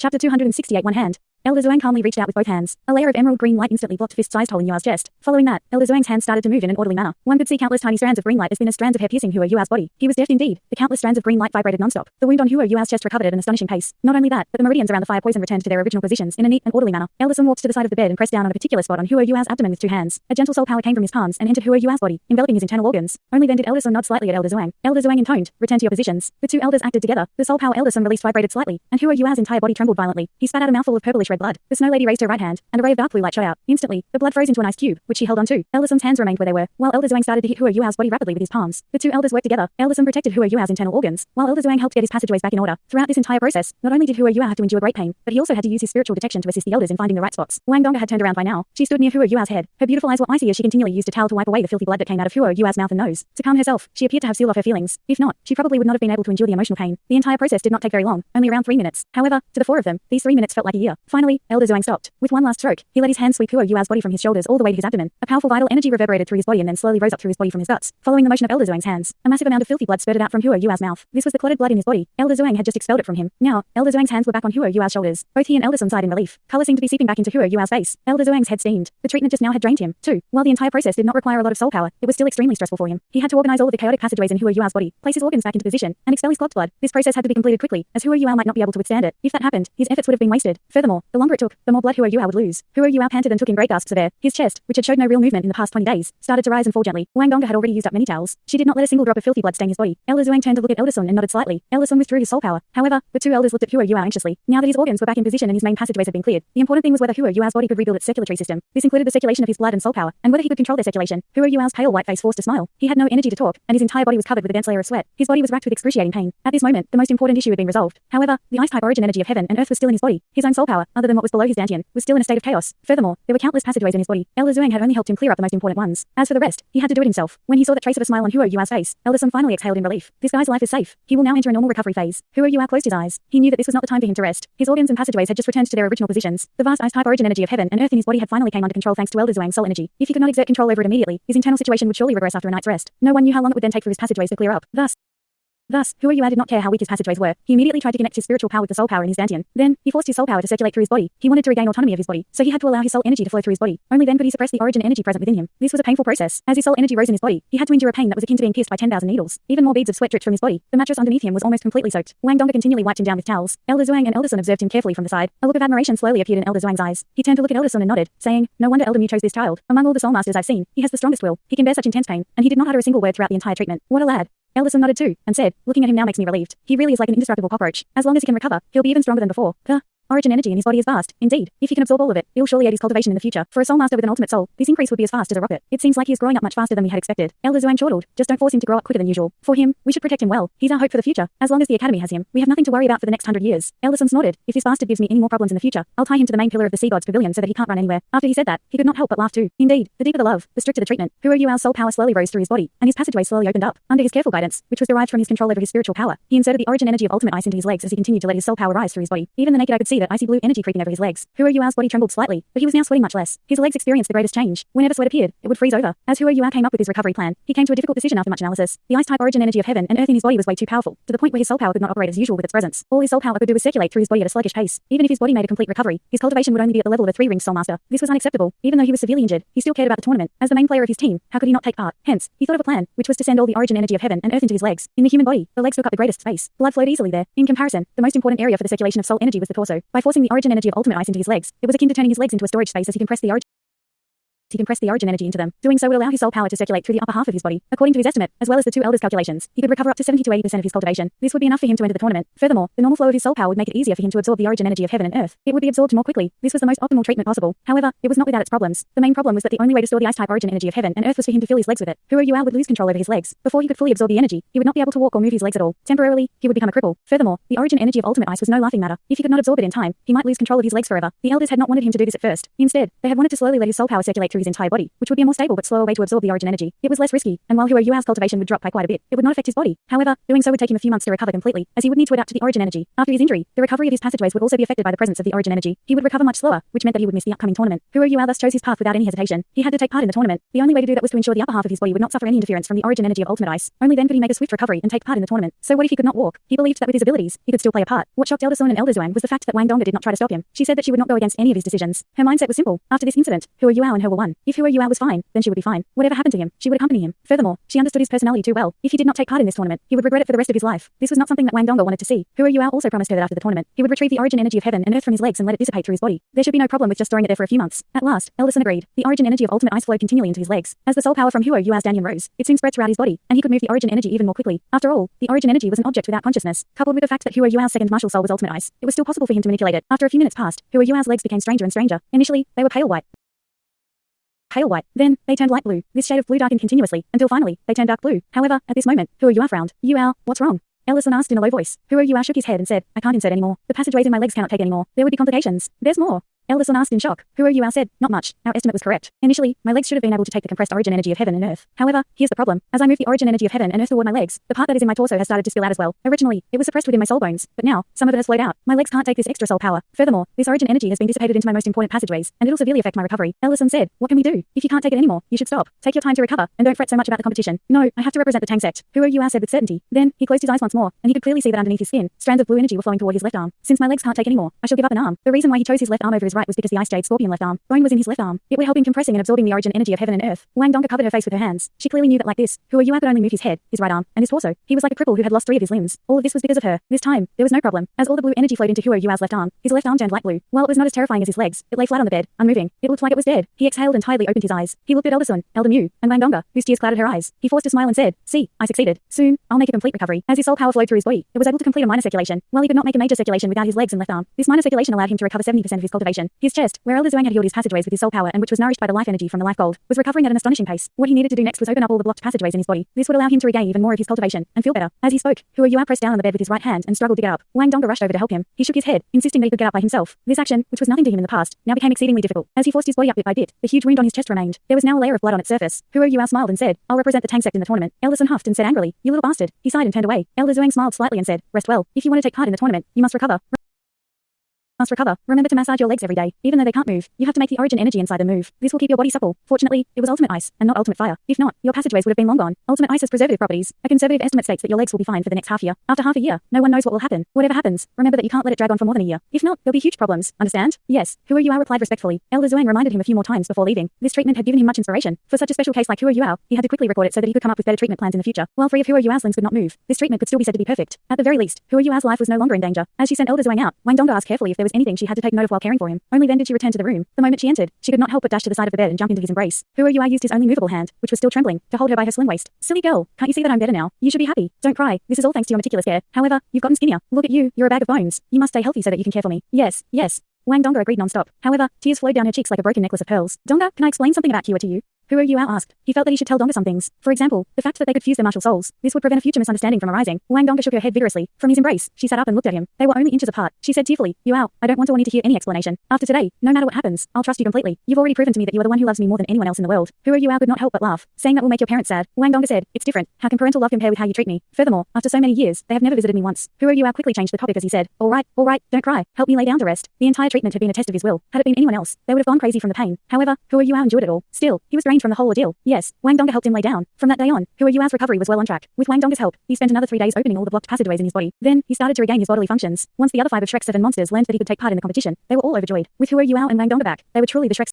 Chapter 268 One hand. Elder Zhuang calmly reached out with both hands. A layer of emerald green light instantly blocked a fist-sized hole in Yua's chest. Following that, Elder Zhuang's hands started to move in an orderly manner. One could see countless tiny strands of green light as thin as strands of hair piercing Hua Yua's body. He was deaf indeed. The countless strands of green light vibrated non-stop. The wound on Hua Yua's chest recovered at an astonishing pace. Not only that, but the meridians around the fire poison returned to their original positions in a neat and orderly manner. Elder Zhuang walked to the side of the bed and pressed down on a particular spot on Hua Yua's abdomen with two hands. A gentle soul power came from his palms and entered Hua Yua's body, enveloping his internal organs. Only then did Elder Zhuang nod slightly at Elder Zhuang. Elder Zhuang intoned, "Return to your positions." The two elders acted together. The soul power Elder Zhuang released vibrated slightly, and Hua Yua's entire body trembled violently. He spat out a mouthful of purplish red blood. The Snow Lady raised her right hand, and a ray of dark blue light shot out. Instantly, the blood froze into an ice cube, which she held onto. Elder Zhuang's hands remained where they were, while Elder Zhuang started to hit Hua Yua's body rapidly with his palms. The two elders worked together. Elder Zhuang protected Hua Yua's internal organs, while Elder Zhuang helped get his passageways back in order. Throughout this entire process, not only did Hua Yua have to endure great pain, but he also had to use his spiritual detection to assist the elders in finding the right spots. Wang Donga had turned around by now. She stood near Hua Yua's head. Her beautiful eyes were icy as she continually used a towel to wipe away the filthy blood that came out of Hua Yua's mouth and nose. To calm herself, she appeared to have sealed off her feelings. If not, she probably would not have been able to endure the emotional pain. The entire process did not take very long, only around 3 minutes. However, to the four of them, these 3 minutes felt like a year. Finally, Elder Zhuang stopped. With one last stroke, he let his hand sweep Hua Yua's body from his shoulders all the way to his abdomen. A powerful vital energy reverberated through his body and then slowly rose up through his body from his guts. Following the motion of Elder Zhuang's hands, a massive amount of filthy blood spurted out from Hua Yua's mouth. This was the clotted blood in his body. Elder Zhuang had just expelled it from him. Now, Elder Zhuang's hands were back on Hua Yua's shoulders. Both he and Elder Zhuang sighed in relief. Color seemed to be seeping back into Hua Yua's face. Elder Zhuang's head steamed. The treatment just now had drained him, too. While the entire process did not require a lot of soul power, it was still extremely stressful for him. He had to organize all of the chaotic passageways in Hua Yua's body, place his organs back into position, and expel his clogged blood. This process had to be completed quickly, as Hua Yua might not be able to withstand it. If that happened, his efforts would have been wasted. Furthermore, the longer it took, the more blood Hua Yua would lose. Hua Yua panted and took in great gasps of air. His chest, which had showed no real movement in the past 20 days, started to rise and fall gently. Wang Donga had already used up many towels. She did not let a single drop of filthy blood stain his body. Elder Zhuang turned to look at Elder Sun and nodded slightly. Elder Sun withdrew his soul power. However, the two elders looked at Hua Yua anxiously. Now that his organs were back in position and his main passageways had been cleared, the important thing was whether Hua Yua's body could rebuild its circulatory system. This included the circulation of his blood and soul power, and whether he could control their circulation. Hua Yua's pale white face forced a smile. He had no energy to talk, and his entire body was covered with a dense layer of sweat. His body was racked with excruciating pain. At this moment, the most important issue had been resolved. However, the ice-type origin energy of heaven and earth was still in his body. His own soul power, other than what was below his dantian, was still in a state of chaos. Furthermore, there were countless passageways in his body. Elder Zhuang had only helped him clear up the most important ones. As for the rest, he had to do it himself. When he saw that trace of a smile on Hua Yua's face, Elder Sun finally exhaled in relief. This guy's life is safe. He will now enter a normal recovery phase. Hua Yua closed his eyes. He knew that this was not the time for him to rest. His organs and passageways had just returned to their original positions. The vast ice-type origin energy of heaven and earth in his body had finally came under control thanks to Elder Zhuang's soul energy. If he could not exert control over it immediately, his internal situation would surely regress after a night's rest. No one knew how long it would then take for his passageways to clear up. Thus, Hua Yua did not care how weak his passageways were. He immediately tried to connect his spiritual power with the soul power in his dantian. Then, he forced his soul power to circulate through his body. He wanted to regain autonomy of his body, so he had to allow his soul energy to flow through his body. Only then could he suppress the origin energy present within him. This was a painful process. As his soul energy rose in his body, he had to endure a pain that was akin to being pierced by 10,000 needles. Even more beads of sweat dripped from his body. The mattress underneath him was almost completely soaked. Wang Donga continually wiped him down with towels. Elder Zhuang and Elder Sun observed him carefully from the side. A look of admiration slowly appeared in Elder Zhuang's eyes. He turned to look at Elder Sun and nodded, saying, "No wonder Elder Mu chose this child. Among all the soul masters I've seen, he has the strongest will. He can bear such intense pain, and he did not utter a single word throughout the entire treatment. What a lad." Elder Sun nodded too, and said, "Looking at him now makes me relieved. He really is like an indestructible cockroach. As long as he can recover, he'll be even stronger than before." The origin energy in his body is vast. Indeed, if he can absorb all of it, it will surely aid his cultivation in the future. For a soul master with an ultimate soul, this increase would be as fast as a rocket. It seems like he is growing up much faster than we had expected. Elder Zhuang chortled, "Just don't force him to grow up quicker than usual. For him, we should protect him well. He's our hope for the future. As long as the academy has him, we have nothing to worry about for the next 100 years." Elder Sun snorted, "If this bastard gives me any more problems in the future, I'll tie him to the main pillar of the sea god's pavilion so that he can't run anywhere." After he said that, he could not help but laugh too. Indeed, the deeper the love, the stricter the treatment. Hua Yua's soul power slowly rose through his body, and his passageway slowly opened up. Under his careful guidance, which was derived from his control over his spiritual power, he inserted the origin energy of ultimate ice into his legs as he continued to let his soul power rise through his body. Even the naked eye could see that icy blue energy creeping over his legs. Hua Yua's body trembled slightly, but he was now sweating much less. His legs experienced the greatest change. Whenever sweat appeared, it would freeze over. As Hua Yua came up with his recovery plan, he came to a difficult decision after much analysis. The ice-type origin energy of heaven and earth in his body was way too powerful, to the point where his soul power could not operate as usual with its presence. All his soul power could do was circulate through his body at a sluggish pace. Even if his body made a complete recovery, his cultivation would only be at the level of a 3-ringed soul master. This was unacceptable. Even though he was severely injured, he still cared about the tournament. As the main player of his team, how could he not take part? Hence, he thought of a plan, which was to send all the origin energy of heaven and earth into his legs. In the human body, the legs took up the greatest space. Blood flowed easily there. In comparison, the most important area for the circulation of soul energy was the torso. By forcing the origin energy of ultimate ice into his legs, it was akin to turning his legs into a storage space as he compressed the origin energy into them. Doing so would allow his soul power to circulate through the upper half of his body. According to his estimate, as well as the two elders' calculations, he could recover up to 70 to 80% of his cultivation. This would be enough for him to enter the tournament. Furthermore, the normal flow of his soul power would make it easier for him to absorb the origin energy of heaven and earth. It would be absorbed more quickly. This was the most optimal treatment possible. However, it was not without its problems. The main problem was that the only way to store the ice-type origin energy of heaven and earth was for him to fill his legs with it. Hua Yua would lose control over his legs. Before he could fully absorb the energy, he would not be able to walk or move his legs at all. Temporarily, he would become a cripple. Furthermore, the origin energy of ultimate ice was no laughing matter. If he could not absorb it in time, he might lose control of his legs forever. The elders had not wanted him to do this at first. Instead, they had wanted to slowly let his soul power circulate through his entire body, which would be a more stable but slower way to absorb the origin energy. It was less risky, and while Huo Yuao's cultivation would drop by quite a bit, it would not affect his body. However, doing so would take him a few months to recover completely, as he would need to adapt to the origin energy. After his injury, the recovery of his passageways would also be affected by the presence of the origin energy. He would recover much slower, which meant that he would miss the upcoming tournament. Huo Yuao thus chose his path without any hesitation. He had to take part in the tournament. The only way to do that was to ensure the upper half of his body would not suffer any interference from the origin energy of ultimate ice. Only then could he make a swift recovery and take part in the tournament. So what if he could not walk? He believed that with his abilities, he could still play a part. What shocked Elder Sun and Elder Zhuang was the fact that Wang Dongda did not try to stop him. She said that she would not go against any of his decisions. Her mindset was simple. After this incident, Huo Yuao and her were one. If Huo Yuao was fine, then she would be fine. Whatever happened to him, she would accompany him. Furthermore, she understood his personality too well. If he did not take part in this tournament, he would regret it for the rest of his life. This was not something that Wang Dongda wanted to see. Huo Yuao also promised her that after the tournament, he would retrieve the origin energy of heaven and earth from his legs and let it dissipate through his body. There should be no problem with just storing it there for a few months. At last, Elder Sun agreed. The origin energy of ultimate ice flowed continually into his legs. As the soul power from Huo Yuao's Danyan rose, it soon spread throughout his body, and he could move the origin energy even more quickly. After all, the origin energy was an object without consciousness. Coupled with the fact that Huo Yuao's second martial soul was ultimate ice, it was still possible for him to manipulate it. After a few minutes passed, Huo Yuao's legs became stranger and stranger. Initially, they were pale white. Then, they turned light blue. This shade of blue darkened continuously, until finally, they turned dark blue. However, at this moment, Huo Yuao frowned. Yuao, what's wrong? Elder Sun asked in a low voice. Huo Yuao shook his head and said, I can't insert anymore. The passageways in my legs cannot take anymore. There would be complications. There's more. Elder Sun asked in shock. Huo Yuao said, not much. Our estimate was correct. Initially, my legs should have been able to take the compressed origin energy of heaven and earth. However, here's the problem. As I move the origin energy of heaven and earth toward my legs, the part that is in my torso has started to spill out as well. Originally, it was suppressed within my soul bones, but now, some of it has flowed out. My legs can't take this extra soul power. Furthermore, this origin energy has been dissipated into my most important passageways, and it'll severely affect my recovery. Elder Sun said, what can we do? If you can't take it anymore, you should stop. Take your time to recover, and don't fret so much about the competition. No, I have to represent the Tang Sect. Huo Yuao said with certainty. Then, he closed his eyes once more, and he could clearly see that underneath his skin, strands of blue energy were flowing toward his left arm. Since my legs can't take anymore, I shall give up an arm. The reason why he chose his left arm over his right was because the Ice Jade Scorpion left arm bone was in his left arm. It would help him compressing and absorbing the origin energy of heaven and earth. Wang Dongda covered her face with her hands. She clearly knew that like this, Huo Yuao could only move his head, his right arm, and his torso. He was like a cripple who had lost 3 of his limbs. All of this was because of her. This time, there was no problem. As all the blue energy flowed into Huo Yuao's left arm, his left arm turned light blue. While it was not as terrifying as his legs, it lay flat on the bed, unmoving. It looked like it was dead. He exhaled and tiredly opened his eyes. He looked at Elder Sun, Elder Mu, and Wang Dongda, whose tears clouded her eyes. He forced a smile and said, see, I succeeded. Soon, I'll make a complete recovery. As his soul power flowed through his body, it was able to complete a minor circulation. While he could not make a major circulation without his legs and left arm, this minor circulation allowed him to recover 70% of his cultivation. His chest, where Elder Zhuang had healed his passageways with his soul power and which was nourished by the life energy from the life gold, was recovering at an astonishing pace. What he needed to do next was open up all the blocked passageways in his body. This would allow him to regain even more of his cultivation and feel better. As he spoke, Huo Yuao pressed down on the bed with his right hand and struggled to get up. Wang Dongda rushed over to help him. He shook his head, insisting that he could get up by himself. This action, which was nothing to him in the past, now became exceedingly difficult. As he forced his body up bit by bit, the huge wound on his chest remained. There was now a layer of blood on its surface. Huo Yuao smiled and said, I'll represent the Tang Sect in the tournament. Elder Sun huffed and said angrily, you little bastard. He sighed and turned away. Elder Zhuang smiled slightly and said, rest well. If you want to take part in the tournament, you must recover. Remember to massage your legs every day. Even though they can't move, you have to make the origin energy inside them move. This will keep your body supple. Fortunately, it was ultimate ice, and not ultimate fire. If not, your passageways would have been long gone. Ultimate ice has preservative properties. A conservative estimate states that your legs will be fine for the next half year. After half a year, no one knows what will happen. Whatever happens, remember that you can't let it drag on for more than a year. If not, there'll be huge problems. Understand? Yes. Huo Yuao replied respectfully. Elder Zhuang reminded him a few more times before leaving. This treatment had given him much inspiration. For such a special case like Huo Yuao, he had to quickly record it so that he could come up with better treatment plans in the future. While 3 of Huo Yuao's limbs could not move, this treatment could still be said to be perfect. At the very least, Huo Yuao's life was no longer in danger. As she sent Elder Zhuang out, Wang Dongda asked carefully if there was anything she had to take note of while caring for him. Only then did she return to the room. The moment she entered, she could not help but dash to the side of the bed and jump into his embrace. Huo Yuao used his only movable hand, which was still trembling, to hold her by her slim waist. Silly girl, can't you see that I'm better now? You should be happy. Don't cry. This is all thanks to your meticulous care. However, you've gotten skinnier. Look at you, you're a bag of bones. You must stay healthy so that you can care for me. Yes, yes. Wang Dongda agreed non-stop. However, tears flowed down her cheeks like a broken necklace of pearls. Dongda, can I explain something about Kua to you? Huo Yuao asked. He felt that he should tell Dongda some things. For example, the fact that they could fuse their martial souls. This would prevent a future misunderstanding from arising. Wang Dongda shook her head vigorously. From his embrace, she sat up and looked at him. They were only inches apart. She said tearfully, Yuao, I don't want or need to hear any explanation. After today, no matter what happens, I'll trust you completely. You've already proven to me that you are the one who loves me more than anyone else in the world. Huo Yuao could not help but laugh, saying that will make your parents sad. Wang Dongda said, it's different. How can parental love compare with how you treat me? Furthermore, after so many years, they have never visited me once. Huo Yuao quickly changed the topic as he said, all right, don't cry. Help me lay down to rest. The entire treatment had been a test of his will. Had it been anyone else, they would have gone crazy from the pain. However, Huo Yuao endured it all. Still, he was drained from the whole ordeal. Yes, Wang Dongda helped him lay down. From that day on, Huo Yuao's recovery was well on track. With Wang Dongda's help, he spent another 3 days opening all the blocked passageways in his body. Then, he started to regain his bodily functions. Once the other 5 of Shrek's 7 monsters learned that he could take part in the competition, they were all overjoyed. With Huo Yuao and Wang Dongda back, they were truly the Shrek's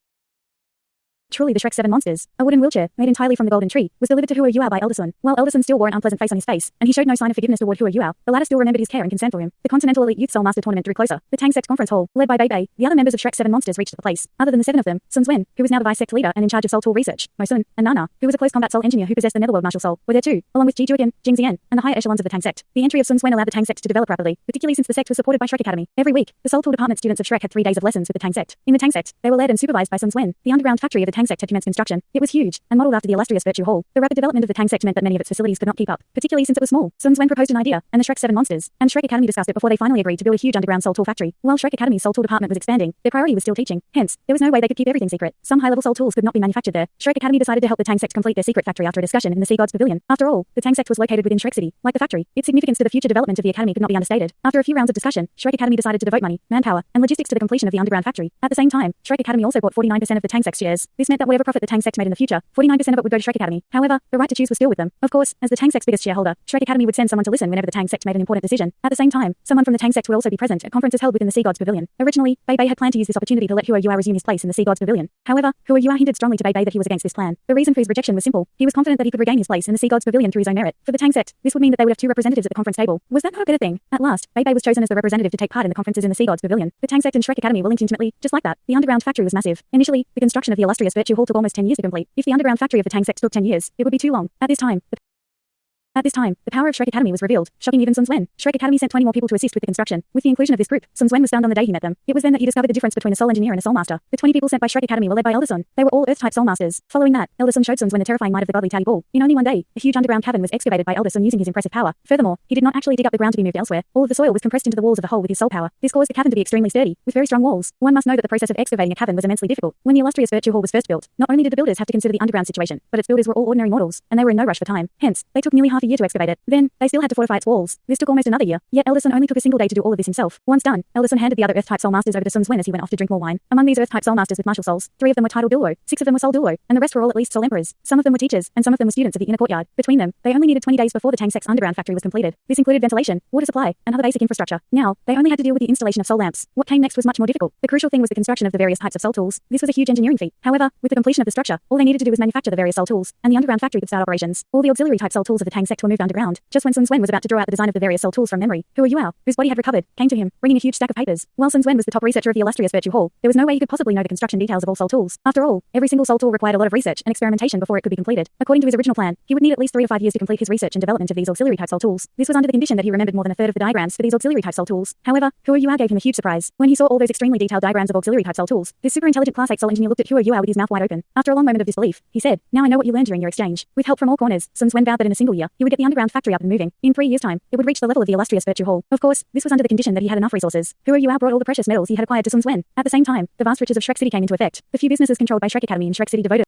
7 monsters. A wooden wheelchair, made entirely from the golden tree, was delivered to Huo Yuao by Elder Sun. While Elder Sun still wore an unpleasant face on his face, and he showed no sign of forgiveness toward Huo Yuao, the latter still remembered his care and concern for him. The Continental Elite Youth Soul Master Tournament drew closer. The Tang Sect Conference Hall, led by Bei, the other members of Shrek's 7 monsters reached the place. Other than the 7 of them, Sun Zwen, who was now the Vice Sect leader and in charge of Soul Tool research, Mo Sun, and Nana, who was a close combat soul engineer who possessed the Netherworld martial soul, were there too, along with Ji Juogan, Jing Zian, and the higher echelons of the Tang Sect. The entry of Sun Zwen allowed the Tang Sect to develop rapidly, particularly since the sect was supported by Shrek Academy. Every week, the Soul Tool department students of Shrek had 3 days of lessons with the Tang Sect. In the Tang Sect, they were led and supervised by Sun Zwen. The underground factory of the Tang Sect had commenced construction. It was huge, and modelled after the illustrious Virtue Hall. The rapid development of the Tang Sect meant that many of its facilities could not keep up, particularly since it was small. Sun Wen proposed an idea, and the Shrek 7 monsters and Shrek Academy discussed it before they finally agreed to build a huge underground Soul Tool factory. While Shrek Academy's Soul Tool department was expanding, their priority was still teaching. Hence, there was no way they could keep everything secret. Some high-level Soul Tools could not be manufactured there. Shrek Academy decided to help the Tang Sect complete their secret factory after a discussion in the Sea Gods Pavilion. After all, the Tang Sect was located within Shrek City. Like the factory, its significance to the future development of the academy could not be understated. After a few rounds of discussion, Shrek Academy decided to devote money, manpower, and logistics to the completion of the underground factory. At the same time, Shrek Academy also bought 49% of the Tang Sect shares. This meant that whatever profit the Tang Sect made in the future, 49% of it would go to Shrek Academy. However, the right to choose was still with them. Of course, as the Tang Sect's biggest shareholder, Shrek Academy would send someone to listen whenever the Tang Sect made an important decision. At the same time, someone from the Tang Sect would also be present at conferences held within the Sea Gods Pavilion. Originally, Bei Bei had planned to use this opportunity to let Huo Yua resume his place in the Sea Gods Pavilion. However, Huo Yua hinted strongly to Bei Bei that he was against this plan. The reason for his rejection was simple. He was confident that he could regain his place in the Sea Gods Pavilion through his own merit. For the Tang Sect, this would mean that they would have two representatives at the conference table. Was that not a better thing? At last, Bei Bei was chosen as the representative to take part in the conferences in the Sea Gods Pavilion. The Tang Sect and Shrek Academy were linked intimately, just like that. The underground factory was massive. Initially, the construction of the illustrious Virtue Hall took almost 10 years to complete. If the underground factory of the Tang Sect took 10 years, it would be too long. At this time, the power of Shrek Academy was revealed, shocking even Sun Wen. Shrek Academy sent 20 more people to assist with the construction. With the inclusion of this group, Sun Wen was stunned on the day he met them. It was then that he discovered the difference between a Soul Engineer and a Soul Master. The 20 people sent by Shrek Academy were led by Elder Sun. They were all Earth-type Soul Masters. Following that, Elder Sun showed Sun Wen the terrifying might of the godly Tally Ball. In only one day, a huge underground cavern was excavated by Elder Sun using his impressive power. Furthermore, he did not actually dig up the ground to be moved elsewhere. All of the soil was compressed into the walls of the hole with his soul power. This caused the cavern to be extremely sturdy, with very strong walls. One must know that the process of excavating a cavern was immensely difficult. When the illustrious Virtue Hall was first built, not only did the builders have to consider the underground situation, but its builders were all ordinary mortals, and they were in no rush for time. Hence, they took nearly half a year to excavate it. Then, they still had to fortify its walls. This took almost another year. Yet Elder Sun only took a single day to do all of this himself. Once done, Elder Sun handed the other Earth-type Soul Masters over to Sun Wen as he went off to drink more wine. Among these Earth-type Soul Masters with martial souls, 3 of them were titled Douluo, 6 of them were Soul Douluo, and the rest were all at least Soul Emperors. Some of them were teachers, and some of them were students of the inner courtyard. Between them, they only needed 20 days before the Tang Sect's underground factory was completed. This included ventilation, water supply, and other basic infrastructure. Now, they only had to deal with the installation of soul lamps. What came next was much more difficult. The crucial thing was the construction of the various types of soul tools. This was a huge engineering feat. However, with the completion of the structure, all they needed to do was manufacture the various soul tools, and the underground factory could start operations. All the auxiliary type soul tools of the Tang Sect were moved underground. Just when Sun Wen was about to draw out the design of the various soul tools from memory, Huo Yua, whose body had recovered, came to him, bringing a huge stack of papers. While Sun Wen was the top researcher of the illustrious Virtue Hall, there was no way he could possibly know the construction details of all soul tools. After all, every single soul tool required a lot of research and experimentation before it could be completed. According to his original plan, he would need at least 3 to 5 years to complete his research and development of these auxiliary type soul tools. This was under the condition that he remembered more than a third of the diagrams for these auxiliary type soul tools. However, Huo Yua gave him a huge surprise. When he saw all those extremely detailed diagrams of auxiliary type soul tools, this super intelligent class 8 soul engineer looked at Huo Yua with his mouth wide open. After a long moment of disbelief, he said, "Now I know what you learned during your exchange." With help from all corners, Sun Wen vowed that in a single year, he would get the underground factory up and moving. In 3 years' time, it would reach the level of the illustrious Virtue Hall. Of course, this was under the condition that he had enough resources. Huo Yua brought all the precious metals he had acquired to Sun Wen. At the same time, the vast riches of Shrek City came into effect. The few businesses controlled by Shrek Academy and Shrek City devoted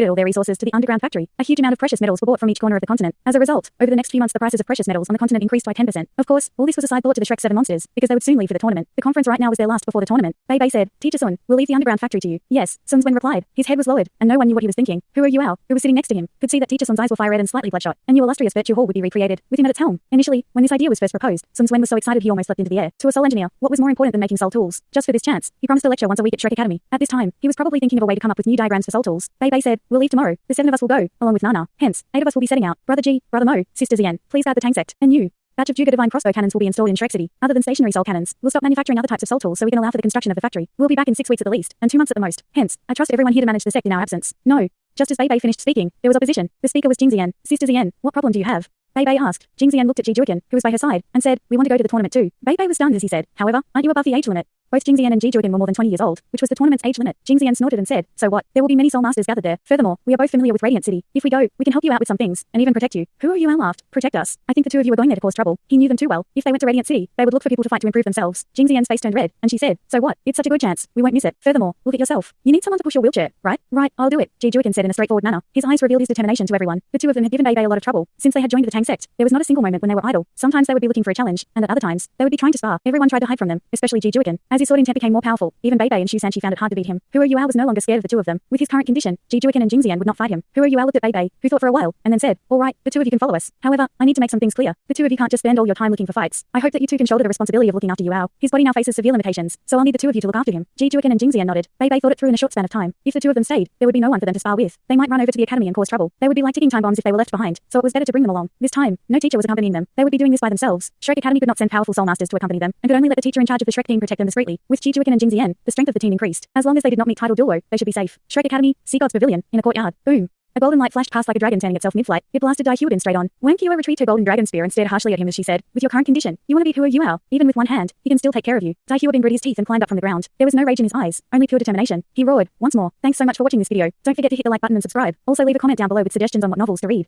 all their resources to the underground factory. A huge amount of precious metals were bought from each corner of the continent. As a result, over the next few months the prices of precious metals on the continent increased by 10%. Of course, all this was a side thought to the Shrek 7 monsters, because they would soon leave for the tournament. The conference right now was their last before the tournament. Bei Bei said, "Teacher Sun, we'll leave the underground factory to you." "Yes," Sun Wen replied. His head was lowered, and no one knew what he was thinking. Huo Yua, who was sitting next to him, could see that Teacher Sun's eyes were fire red and slightly bloodshot. A new illustrious Virtue Hall would be recreated, with him at its helm. Initially, when this idea was first proposed, Sun Wen was so excited he almost leapt into the air. To a soul engineer, what was more important than making soul tools? Just for this chance, he promised to lecture once a week at Shrek Academy. At this time, he was probably thinking of a way to come up with new diagrams for soul tools. Bei Bei said, "We'll leave tomorrow. The 7 of us will go, along with Nana. Hence, 8 of us will be setting out. Brother G, Brother Mo, Sister Zien, please guard the Tang Sect. And you, batch of Juga divine crossbow cannons will be installed in Shrek City. Other than stationary soul cannons, we'll stop manufacturing other types of soul tools so we can allow for the construction of the factory. We'll be back in 6 weeks at the least, and 2 months at the most. Hence, I trust everyone here to manage the Sect in our absence." "No." Just as Bei Bei finished speaking, there was opposition. The speaker was Jing Zien. "Sister Zien, what problem do you have?" Bei Bei asked. Jing Zien looked at Ji Juiken, who was by her side, and said, "We want to go to the tournament too." Bei Bei was stunned as he said, "However, aren't you above the age limit?" Both Jing Zien and Ji Juiken were more than 20 years old, which was the tournament's age limit. Jing Zien snorted and said, "So what? There will be many soul masters gathered there. Furthermore, we are both familiar with Radiant City. If we go, we can help you out with some things, and even protect you." Huo Yua laughed. "Protect us? I think the 2 of you are going there to cause trouble." He knew them too well. If they went to Radiant City, they would look for people to fight to improve themselves. Jing Zien's face turned red, and she said, "So what? It's such a good chance. We won't miss it. Furthermore, look at yourself. You need someone to push your wheelchair, right?" "Right, I'll do it," Ji Juiken said in a straightforward manner. His eyes revealed his determination to everyone. The 2 of them had given Bei Bei a lot of trouble. Since they had joined the Tang Sect, there was not a single moment when they were idle. Sometimes they would be looking for a challenge, and at other times, they would be trying to spar. Everyone tried to hide from them, especially Ji Juiken. As his sword intent became more powerful, even Bei Bei and Shu Sanchi found it hard to beat him. Huo Yua was no longer scared of the 2 of them. With his current condition, Ji Juiken and Jing Zien would not fight him. Huo Yua looked at Bei Bei, who thought for a while, and then said, "All right, the 2 of you can follow us. However, I need to make some things clear. The 2 of you can't just spend all your time looking for fights. I hope that you 2 can shoulder the responsibility of looking after Yuao. His body now faces severe limitations, so I'll need the 2 of you to look after him." Ji Juiken and Jing Zien nodded. Bei Bei thought it through in a short span of time. If the 2 of them stayed, there would be no one for them to spar with. They might run over to the academy and cause trouble. They would be like ticking time bombs if they were left behind, so it was better to bring them along. This time, no teacher was accompanying them. They would be doing this by themselves. Shrek Academy could not send powerful soul masters to accompany them, and could only let the teacher in charge of the Shrek team protect them discreetly. With Ji Juiken and Jing Zien, the strength of the team increased. As long as they did not meet title Douluo, they should be safe. Shrek Academy, Sea Gods Pavilion, in a courtyard. Boom. A golden light flashed past like a dragon turning itself mid-flight. It blasted Dai Hyuodin straight on. Wang Qiuo retrieved her golden dragon spear and stared harshly at him as she said, with your current condition, you want to beat Huo Yuao. Even with one hand, he can still take care of you. Dai Hyuodin gritted his teeth and climbed up from the ground. There was no rage in his eyes, only pure determination. He roared, once more, thanks so much for watching this video. Don't forget to hit the like button and subscribe. Also leave a comment down below with suggestions on what novels to read.